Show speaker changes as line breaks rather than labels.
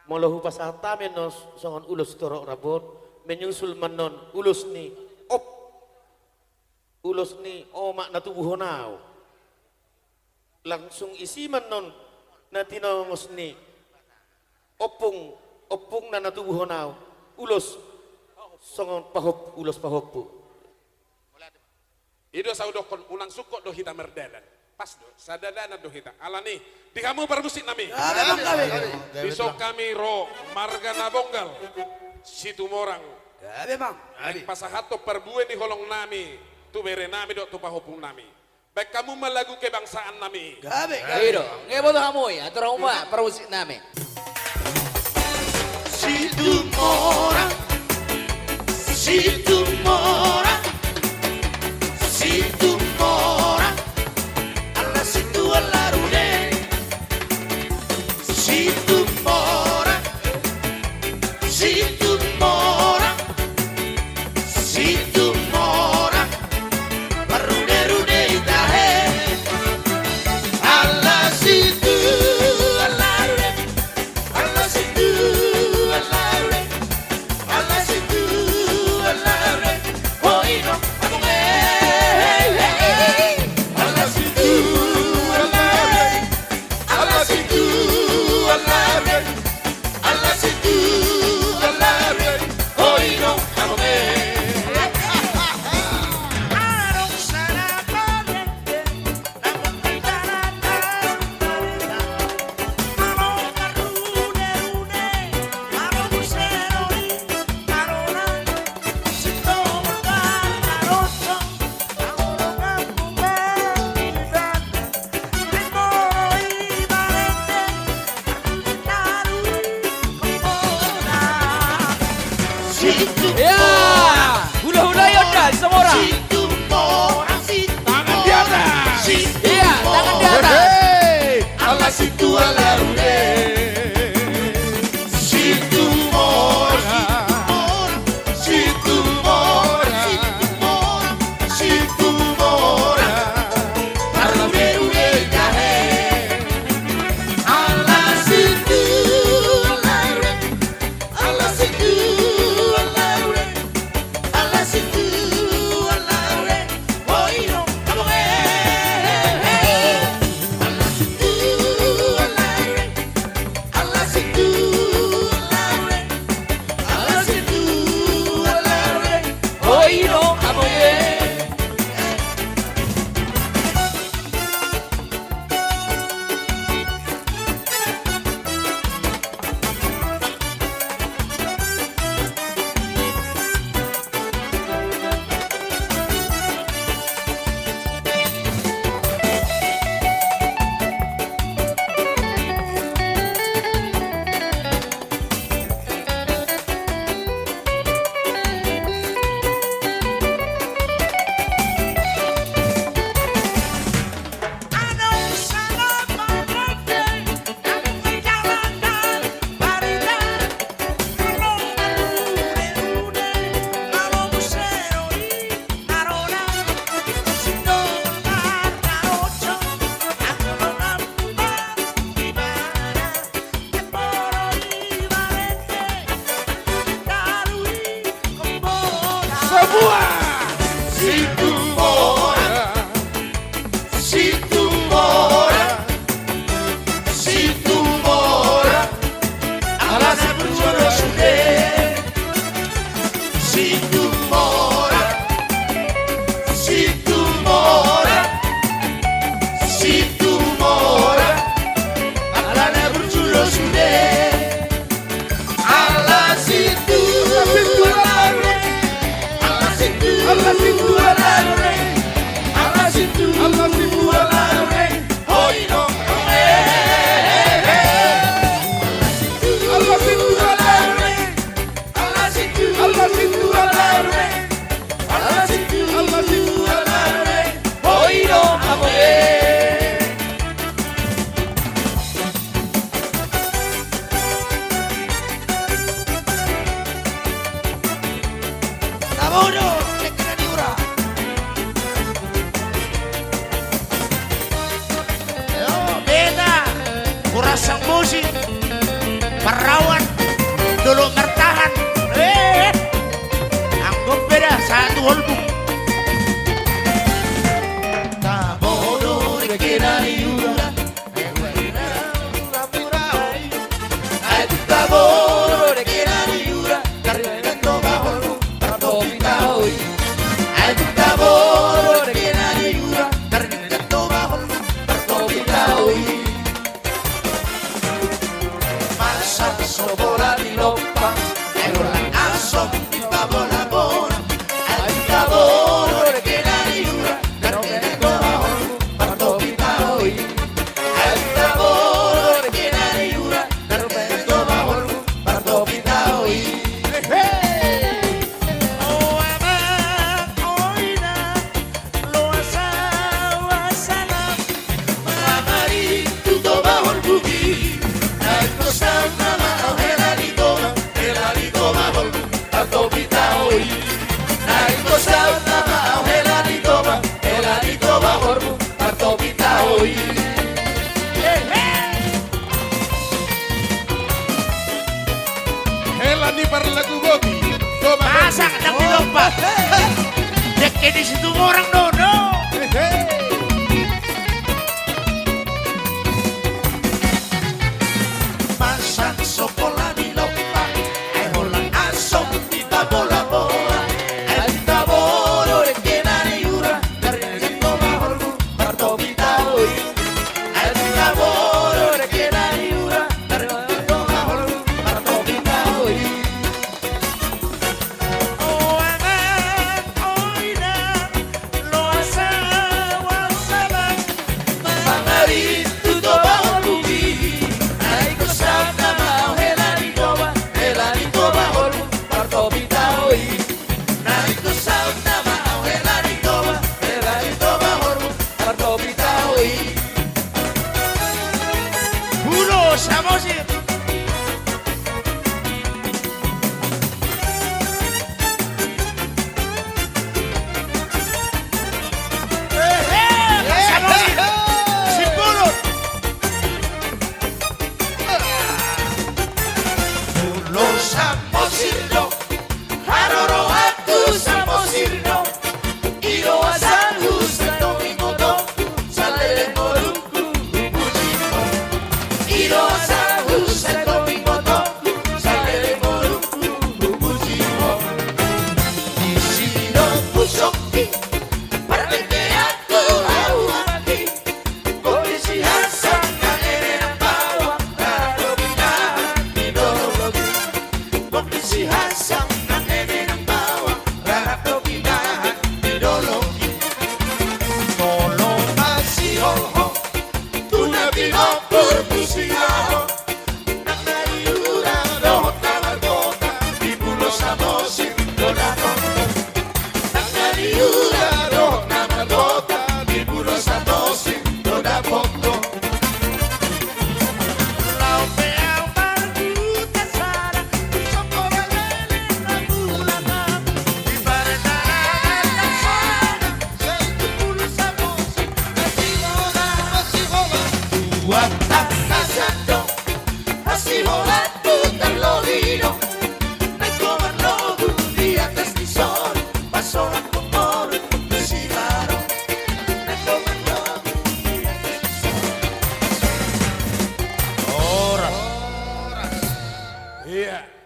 Molahu pasata menos songon ulus torok rabot menyusul menon ulus ni op ulus ni omak na tubuhonau langsung isi menon na tinongos ni opung na natubuhonau ulus songon pahop ulus pahop po.
Ido sa udokon unang sukok do hita merdadan. Pas do sadadana do hita. Alani di kamu permusik nami. Besok kami ro marga nabonggal situ morang.
Memang.
Pasahato perbue di holong nami. Tu bere nami do tu pahopung nami. Baik kamu melagu kebangsaan nami.
Ido, ngebo to kamu ya, atura uma permusik nami.
Situ morang. Situ morang. Situ morang. Alla situ alla rune. Situ morang. Situ morang. Situ morang. Rune itahe. Alla situ alla rune. Alla situ alla rune. Alla situ alla rune. Oh ino amunge. Alla situ alla rune. Alla situ alla rune. Alla situ alla rune. Oh ino amunge.
Ya, hula-hula yaudah semua orang.
Tangan di atas.
Iya, tangan di atas.
Alla situ alla rune. Situ morang. Situ morang. Situ morang. Rune rune jahe. Alla situ alla rune. Alla situ alla rune. Alla situ alla rune. Oh ino kamu alla situ alla rune. Alla situ alla rune.
Oh ino kamu
Semua.
Situ morang. Situ morang. Situ morang. Alla situ sude. Situ morang. Situ morang. Situ morang. Alla berjulo sude. Alla situ alla rune. Alla situ alla rune. Alla situ alla rune. Oh ino kamu. Alla situ alla rune. Alla situ alla rune. Alla situ alla rune. Oh ino kamu. Tabono, lekra diura. Yo, beda. Kurasang musik. Perawan satu holbu Taboro rekena yura Taboro rekena yura Karena toba holbu Partopi taui Taboro rekena yura Karena toba holbu Partopi taui Masa sobola di lompa Erolan asom di babola bona Taboro rekena yura Karena toba holbu Partopi taui Taboro rekena yura Karena toba holbu Partopi taui Oh aman oina lo asawa salam Mamari tu toba holbu Naiko sama mau helari toba holbu Partopi taui Naiko sama mau helari toba holbu Partopi taui
Hela ni per lagu goti. Coba.
Masa kadang dilompat Dek di situ orang dono Masak sokola di lompat Eholan asom di babola bola Taboro rekena yura Karena toba holbu Partopi taui Taboro rekena yura Karena toba holbu Partopi taui Oh aman oina lo asawa salam Mamari tu toba holbu Naiko sana mau helari toba holbu Partopi taui Naiko sana mau helari toba holbu Partopi taui Ulo samosir Samosir Sipuro Ulo samosirno Haroro aku samosirno Iro asalu sanomimoto Salere morungku bujimo Iro asalu sanomimoto Salere morungku bujimo Isino pusoki Parmete aku hawaki Kondisi hasan kanere ng bawang Karobinahan minorogi Kondisi hasan kanere ng bawang Karobinahan minorogi Tolo masihoho Tunabino purpusiyaho Nang naiura doon na margota Di pulo sa mosir doon na kondo Nang naiura doon na margota Di pulo sa mosir doon na kondo Laupe ang marguta sara Isang koralelin na bulanan Di baretaran na sana Sa pulo sa mosir Asihola Tuwag ang kasando Asihola tutang lobino Nagkomarlo di atas ni sol Pasoran kumor Nasimaro Nagkomarlo di atas ni sol Oras
Iya.